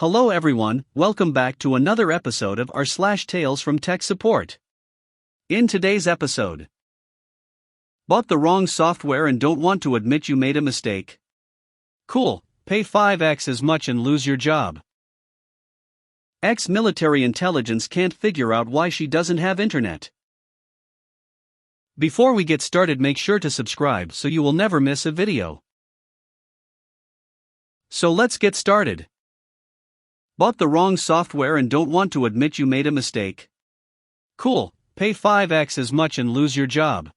Hello everyone, welcome back to another episode of our Tales from Tech Support. In today's episode, bought the wrong software and don't want to admit you made a mistake? Cool, pay 5x as much and lose your job. Ex-military intelligence can't figure out why she doesn't have internet. Before we get started, make sure to subscribe so you will never miss a video. So let's get started. Bought the wrong software and don't want to admit you made a mistake? Cool, pay 5x as much and lose your job.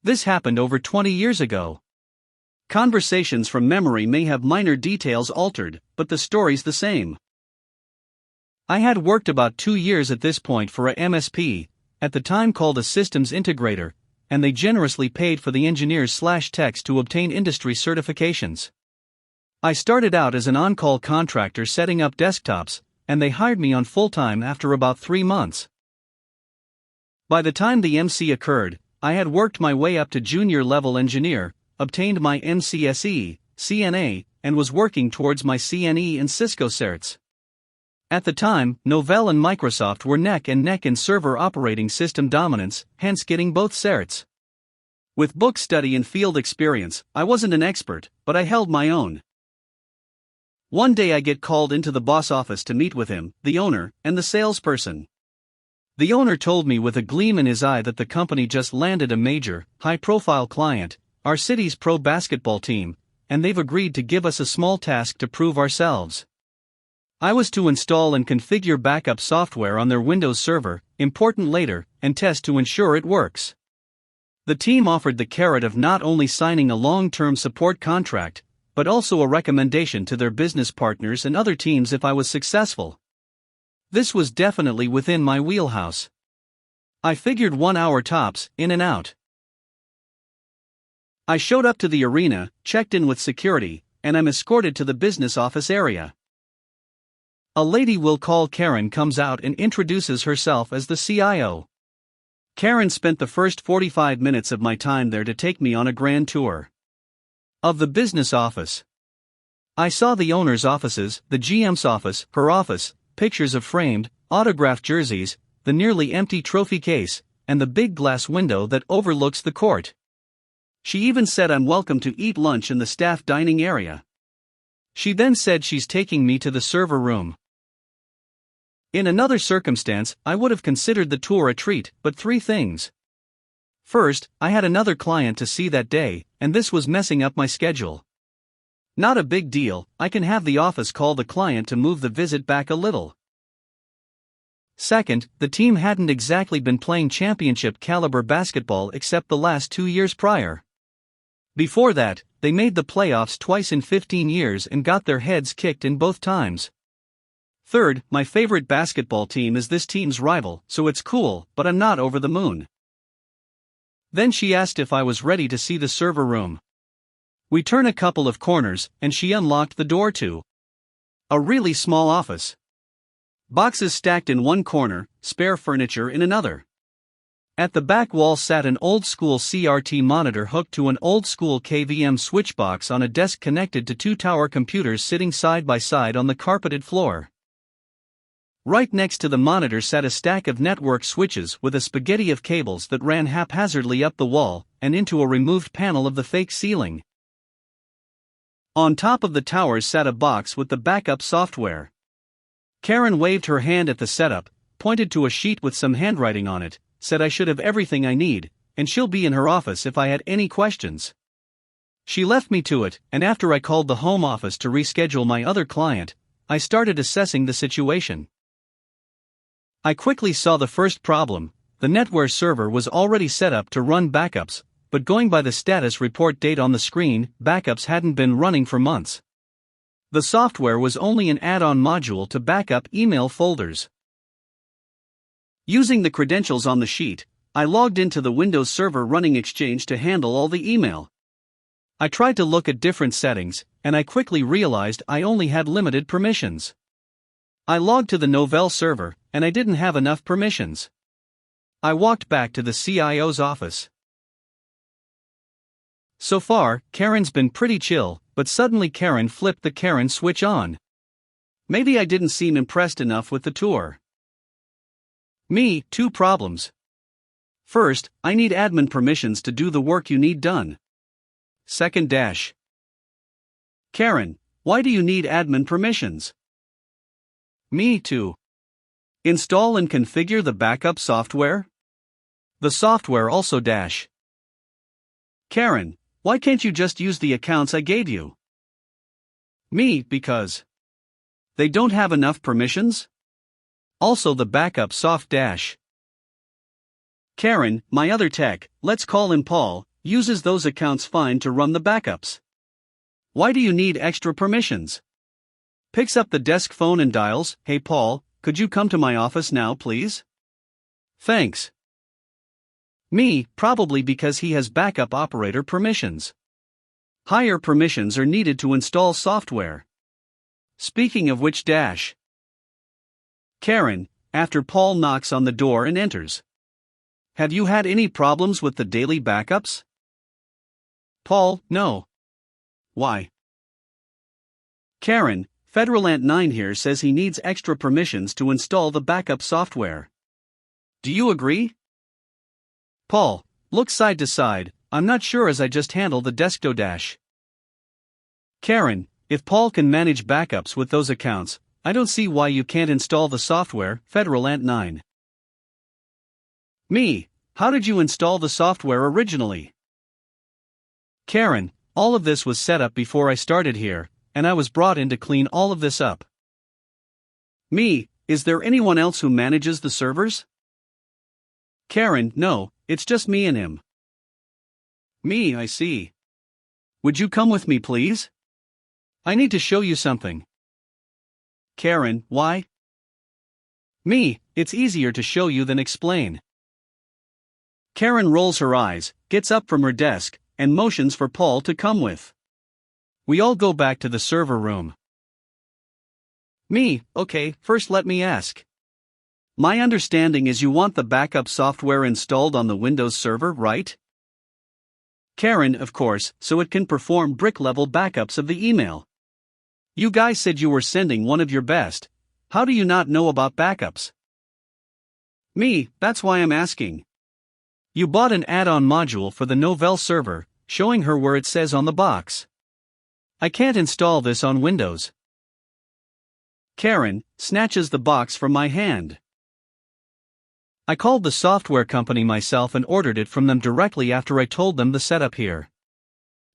This happened over 20 years ago. Conversations from memory may have minor details altered, but the story's the same. I had worked about 2 years at this point for a MSP, at the time called a systems integrator, and they generously paid for the engineers/techs to obtain industry certifications. I started out as an on-call contractor setting up desktops, and they hired me on full-time after about 3 months. By the time the MC occurred, I had worked my way up to junior-level engineer, obtained my MCSE, CNA, and was working towards my CNE and Cisco certs. At the time, Novell and Microsoft were neck and neck in server operating system dominance, hence getting both certs. With book study and field experience, I wasn't an expert, but I held my own. One day I get called into the boss office to meet with him, the owner, and the salesperson. The owner told me with a gleam in his eye that the company just landed a major, high-profile client, our city's pro basketball team, and they've agreed to give us a small task to prove ourselves. I was to install and configure backup software on their Windows server, important later, and test to ensure it works. The team offered the carrot of not only signing a long-term support contract, but also a recommendation to their business partners and other teams if I was successful. This was definitely within my wheelhouse. I figured 1 hour tops, in and out. I showed up to the arena, checked in with security, and I'm escorted to the business office area. A lady we'll call Karen comes out and introduces herself as the CIO. Karen spent the first 45 minutes of my time there to take me on a grand tour of the business office. I saw the owner's offices, the GM's office, her office, pictures of framed, autographed jerseys, the nearly empty trophy case, and the big glass window that overlooks the court. She even said I'm welcome to eat lunch in the staff dining area. She then said she's taking me to the server room. In another circumstance, I would have considered the tour a treat, but 3 things. First, I had another client to see that day, and this was messing up my schedule. Not a big deal, I can have the office call the client to move the visit back a little. Second, the team hadn't exactly been playing championship caliber basketball except the last 2 years prior. Before that, they made the playoffs twice in 15 years and got their heads kicked in both times. Third, my favorite basketball team is this team's rival, so it's cool, but I'm not over the moon. Then she asked if I was ready to see the server room. We turn a couple of corners, and she unlocked the door to a really small office. Boxes stacked in one corner, spare furniture in another. At the back wall sat an old-school CRT monitor hooked to an old-school KVM switch box on a desk connected to 2 tower computers sitting side by side on the carpeted floor. Right next to the monitor sat a stack of network switches with a spaghetti of cables that ran haphazardly up the wall and into a removed panel of the fake ceiling. On top of the towers sat a box with the backup software. Karen waved her hand at the setup, pointed to a sheet with some handwriting on it, said I should have everything I need, and she'll be in her office if I had any questions. She left me to it, and after I called the home office to reschedule my other client, I started assessing the situation. I quickly saw the first problem. The NetWare server was already set up to run backups, but going by the status report date on the screen, backups hadn't been running for months. The software was only an add-on module to backup email folders. Using the credentials on the sheet, I logged into the Windows Server running Exchange to handle all the email. I tried to look at different settings, and I quickly realized I only had limited permissions. I logged to the Novell server, and I didn't have enough permissions. I walked back to the CIO's office. So far, Karen's been pretty chill, but suddenly Karen flipped the Karen switch on. Maybe I didn't seem impressed enough with the tour. Me, 2 problems. First, I need admin permissions to do the work you need done. Second dash. Karen, why do you need admin permissions? Me too. Install and configure the backup software? The software also dash. Karen, why can't you just use the accounts I gave you? Me, because they don't have enough permissions? Also the backup soft dash. Karen, my other tech, let's call him Paul, uses those accounts fine to run the backups. Why do you need extra permissions? Picks up the desk phone and dials, "Hey Paul, could you come to my office now please?" Thanks. Me, probably because he has backup operator permissions. Higher permissions are needed to install software. Speaking of which dash. Karen, after Paul knocks on the door and enters. Have you had any problems with the daily backups? Paul, no. Why? Karen, Federal Ant 9 here says he needs extra permissions to install the backup software. Do you agree? Paul, look side to side, I'm not sure as I just handle the desk dash. Karen, if Paul can manage backups with those accounts, I don't see why you can't install the software, Federal Ant 9. Me, how did you install the software originally? Karen, all of this was set up before I started here, and I was brought in to clean all of this up. Me, is there anyone else who manages the servers? Karen, no, it's just me and him. Me, I see. Would you come with me please? I need to show you something. Karen, why? Me, it's easier to show you than explain. Karen rolls her eyes, gets up from her desk, and motions for Paul to come with. We all go back to the server room. Me, okay, first let me ask. My understanding is you want the backup software installed on the Windows server, right? Karen, of course, so it can perform brick-level backups of the email. You guys said you were sending one of your best. How do you not know about backups? Me, that's why I'm asking. You bought an add-on module for the Novell server, showing her where it says on the box. I can't install this on Windows. Karen snatches the box from my hand. I called the software company myself and ordered it from them directly after I told them the setup here.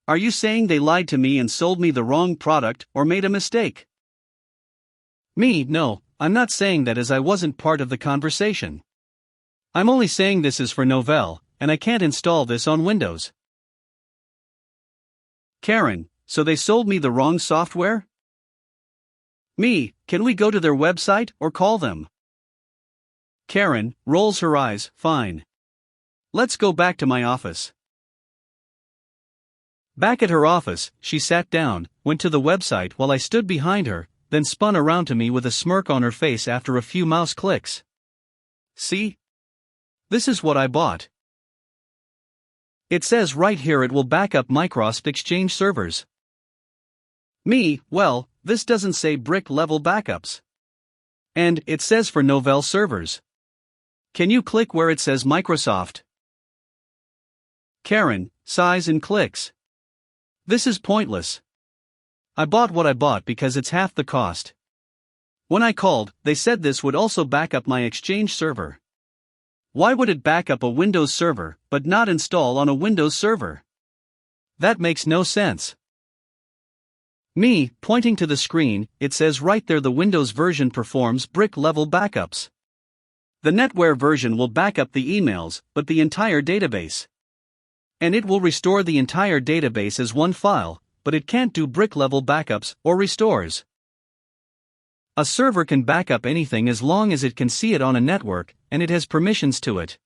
Are you saying they lied to me and sold me the wrong product or made a mistake? Me, no, I'm not saying that as I wasn't part of the conversation. I'm only saying this is for Novell, and I can't install this on Windows. Karen, so they sold me the wrong software? Me, can we go to their website or call them? Karen rolls her eyes, fine. Let's go back to my office. Back at her office, she sat down, went to the website while I stood behind her, then spun around to me with a smirk on her face after a few mouse clicks. See? This is what I bought. It says right here it will back up Microsoft Exchange servers. Me, well, this doesn't say brick-level backups. And it says for Novell servers. Can you click where it says Microsoft? Karen sighs and clicks. This is pointless. I bought what I bought because it's half the cost. When I called, they said this would also back up my Exchange server. Why would it back up a Windows server, but not install on a Windows server? That makes no sense. Me, pointing to the screen, it says right there the Windows version performs brick-level backups. The NetWare version will back up the emails, but the entire database. And it will restore the entire database as one file, but it can't do brick-level backups or restores. A server can back up anything as long as it can see it on a network, and it has permissions to it.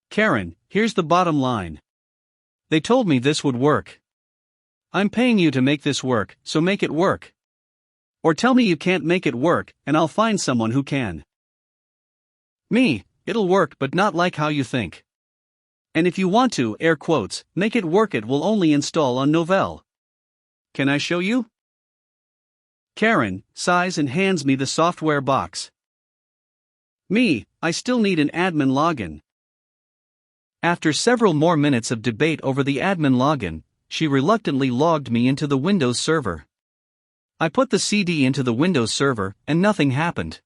Karen, here's the bottom line. They told me this would work. I'm paying you to make this work, so make it work. Or tell me you can't make it work, and I'll find someone who can. Me, it'll work but not like how you think. And if you want to, air quotes, make it work, it will only install on Novell. Can I show you? Karen sighs and hands me the software box. Me, I still need an admin login. After several more minutes of debate over the admin login, she reluctantly logged me into the Windows server. I put the CD into the Windows server, and nothing happened.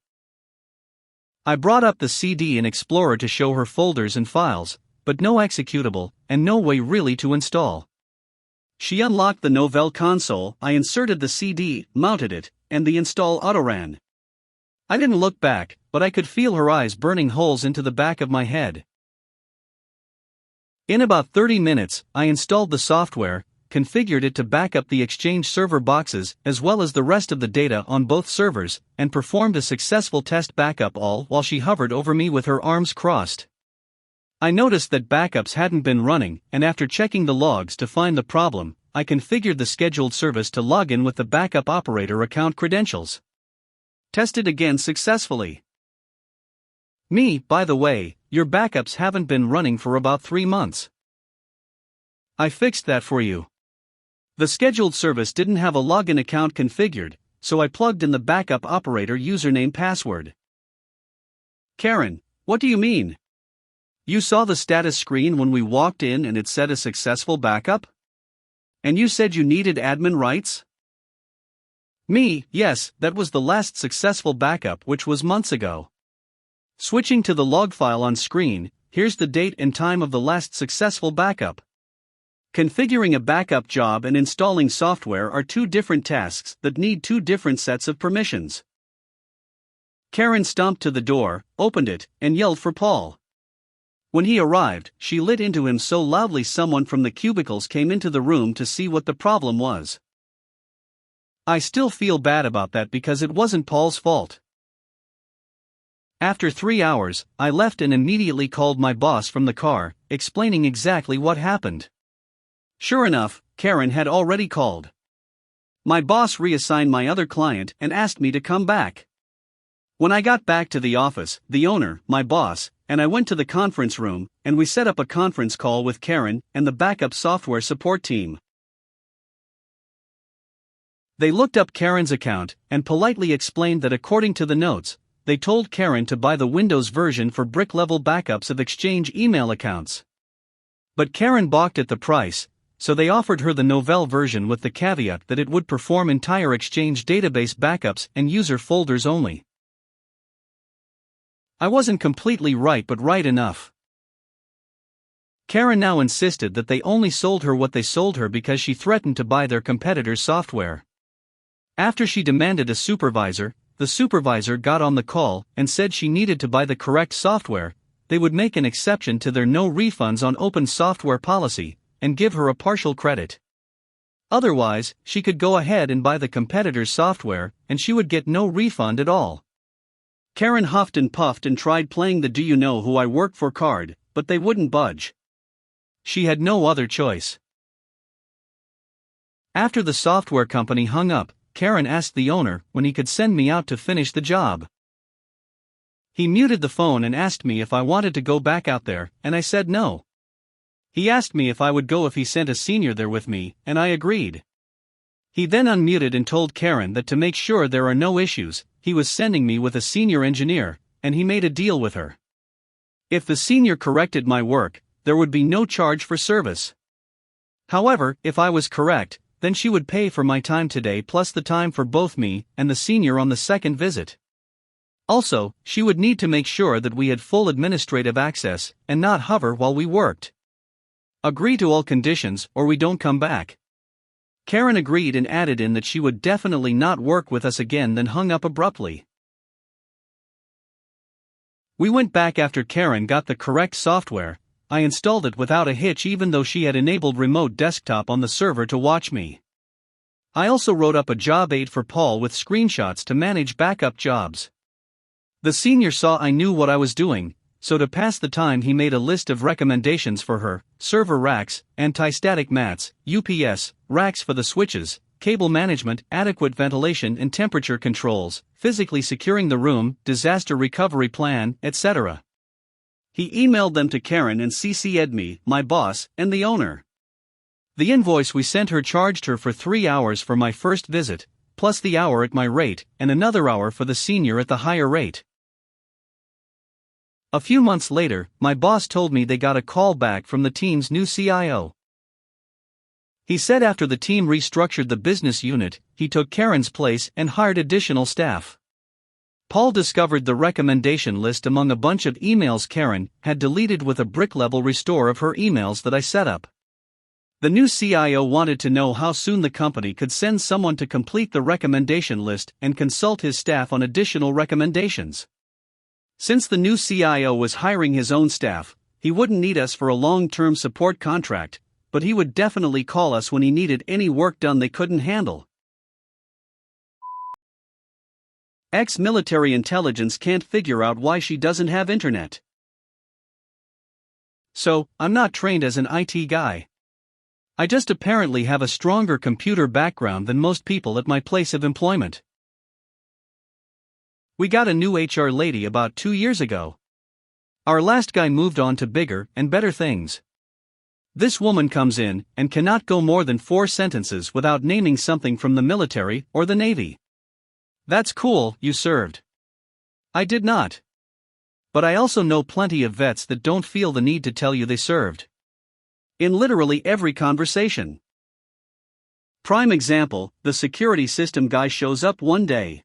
I brought up the CD in Explorer to show her folders and files, but no executable, and no way really to install. She unlocked the Novell console, I inserted the CD, mounted it, and the install autoran. I didn't look back, but I could feel her eyes burning holes into the back of my head. In about 30 minutes, I installed the software, configured it to back up the Exchange server boxes as well as the rest of the data on both servers, and performed a successful test backup all while she hovered over me with her arms crossed. I noticed that backups hadn't been running, and after checking the logs to find the problem, I configured the scheduled service to log in with the backup operator account credentials. Tested again successfully. Me, by the way, your backups haven't been running for about 3 months. I fixed that for you. The scheduled service didn't have a login account configured, so I plugged in the backup operator username password. Karen, what do you mean? You saw the status screen when we walked in and it said a successful backup? And you said you needed admin rights? Me, yes, that was the last successful backup, which was months ago. Switching to the log file on screen, here's the date and time of the last successful backup. Configuring a backup job and installing software are 2 different tasks that need 2 different sets of permissions. Karen stomped to the door, opened it, and yelled for Paul. When he arrived, she lit into him so loudly someone from the cubicles came into the room to see what the problem was. I still feel bad about that because it wasn't Paul's fault. After 3 hours, I left and immediately called my boss from the car, explaining exactly what happened. Sure enough, Karen had already called. My boss reassigned my other client and asked me to come back. When I got back to the office, the owner, my boss, and I went to the conference room, and we set up a conference call with Karen and the backup software support team. They looked up Karen's account and politely explained that according to the notes, they told Karen to buy the Windows version for brick-level backups of Exchange email accounts. But Karen balked at the price, so they offered her the Novell version with the caveat that it would perform entire Exchange database backups and user folders only. I wasn't completely right, but right enough. Karen now insisted that they only sold her what they sold her because she threatened to buy their competitor's software. After she demanded a supervisor, the supervisor got on the call and said she needed to buy the correct software. They would make an exception to their no refunds on open software policy and give her a partial credit. Otherwise, she could go ahead and buy the competitor's software and she would get no refund at all. Karen huffed and puffed and tried playing the "do you know who I work for" card, but they wouldn't budge. She had no other choice. After the software company hung up, Karen asked the owner when he could send me out to finish the job. He muted the phone and asked me if I wanted to go back out there, and I said no. He asked me if I would go if he sent a senior there with me, and I agreed. He then unmuted and told Karen that to make sure there are no issues, he was sending me with a senior engineer, and he made a deal with her. If the senior corrected my work, there would be no charge for service. However, if I was correct, then she would pay for my time today plus the time for both me and the senior on the second visit. Also, she would need to make sure that we had full administrative access and not hover while we worked. Agree to all conditions or we don't come back. Karen agreed and added in that she would definitely not work with us again, then hung up abruptly. We went back after Karen got the correct software. I installed it without a hitch even though she had enabled remote desktop on the server to watch me. I also wrote up a job aid for Paul with screenshots to manage backup jobs. The senior saw I knew what I was doing, so to pass the time he made a list of recommendations for her: server racks, anti-static mats, UPS, racks for the switches, cable management, adequate ventilation and temperature controls, physically securing the room, disaster recovery plan, etc. He emailed them to Karen and CC'd me, my boss, and the owner. The invoice we sent her charged her for 3 hours for my first visit, plus the hour at my rate, and another hour for the senior at the higher rate. A few months later, my boss told me they got a call back from the team's new CIO. He said after the team restructured the business unit, he took Karen's place and hired additional staff. Paul discovered the recommendation list among a bunch of emails Karen had deleted with a brick-level restore of her emails that I set up. The new CIO wanted to know how soon the company could send someone to complete the recommendation list and consult his staff on additional recommendations. Since the new CIO was hiring his own staff, he wouldn't need us for a long-term support contract, but he would definitely call us when he needed any work done they couldn't handle. Ex-military intelligence can't figure out why she doesn't have internet. So, I'm not trained as an IT guy. I just apparently have a stronger computer background than most people at my place of employment. We got a new HR lady about 2 years ago. Our last guy moved on to bigger and better things. This woman comes in and cannot go more than 4 sentences without naming something from the military or the Navy. That's cool, you served. I did not. But I also know plenty of vets that don't feel the need to tell you they served. In literally every conversation. Prime example, the security system guy shows up one day.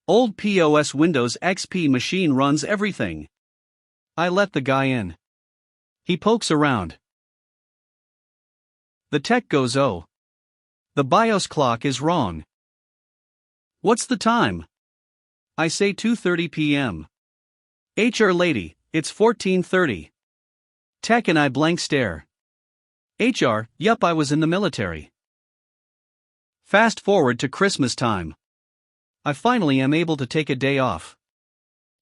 Old POS Windows XP machine runs everything. I let the guy in. He pokes around. The tech goes, "Oh. The BIOS clock is wrong. What's the time?" I say 2:30 p.m. HR lady, it's 14:30. Tech and I blank stare. HR, yup, I was in the military. Fast forward to Christmas time. I finally am able to take a day off.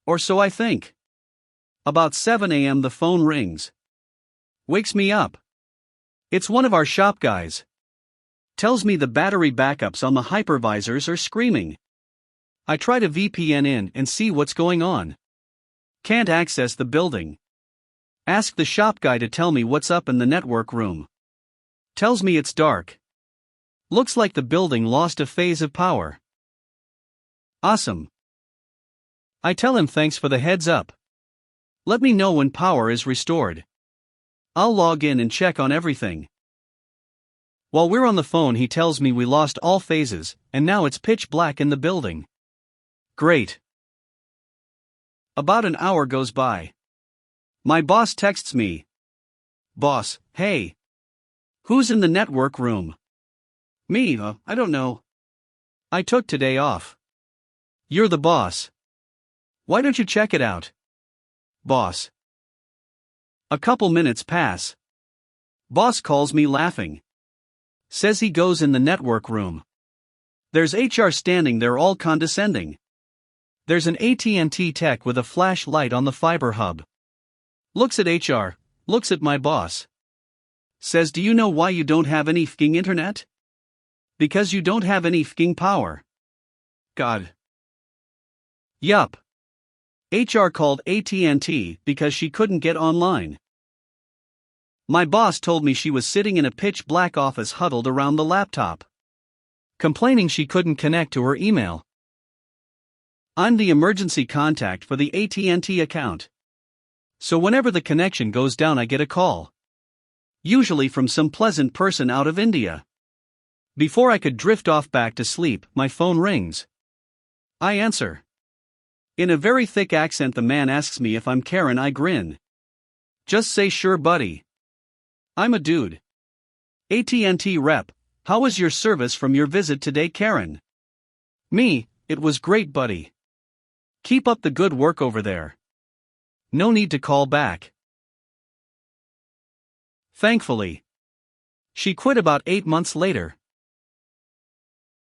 Or so I think. About 7 a.m. the phone rings. Wakes me up. It's one of our shop guys. Tells me the battery backups on the hypervisors are screaming. I try to VPN in and see what's going on. Can't access the building. Ask the shop guy to tell me what's up in the network room. Tells me it's dark. Looks like the building lost a phase of power. Awesome. I tell him thanks for the heads up. Let me know when power is restored. I'll log in and check on everything. While we're on the phone, he tells me we lost all phases, and now it's pitch black in the building. Great. About an hour goes by. My boss texts me. Boss, hey. Who's in the network room? Me, I don't know. I took today off. You're the boss. Why don't you check it out? Boss. A couple minutes pass. Boss calls me laughing. Says he goes in the network room. There's HR standing there all condescending. There's an AT&T tech with a flashlight on the fiber hub. Looks at HR, looks at my boss. Says, do you know why you don't have any fing internet? Because you don't have any fing power. God. Yup. HR called AT&T because she couldn't get online. My boss told me she was sitting in a pitch black office huddled around the laptop, complaining she couldn't connect to her email. I'm the emergency contact for the AT&T account. So whenever the connection goes down, I get a call. Usually from some pleasant person out of India. Before I could drift off back to sleep, my phone rings. I answer. In a very thick accent, the man asks me if I'm Karen. I grin. Just say sure, buddy. I'm a dude. AT&T rep, how was your service from your visit today, Karen? Me, it was great, buddy. Keep up the good work over there. No need to call back. Thankfully. She quit about 8 months later.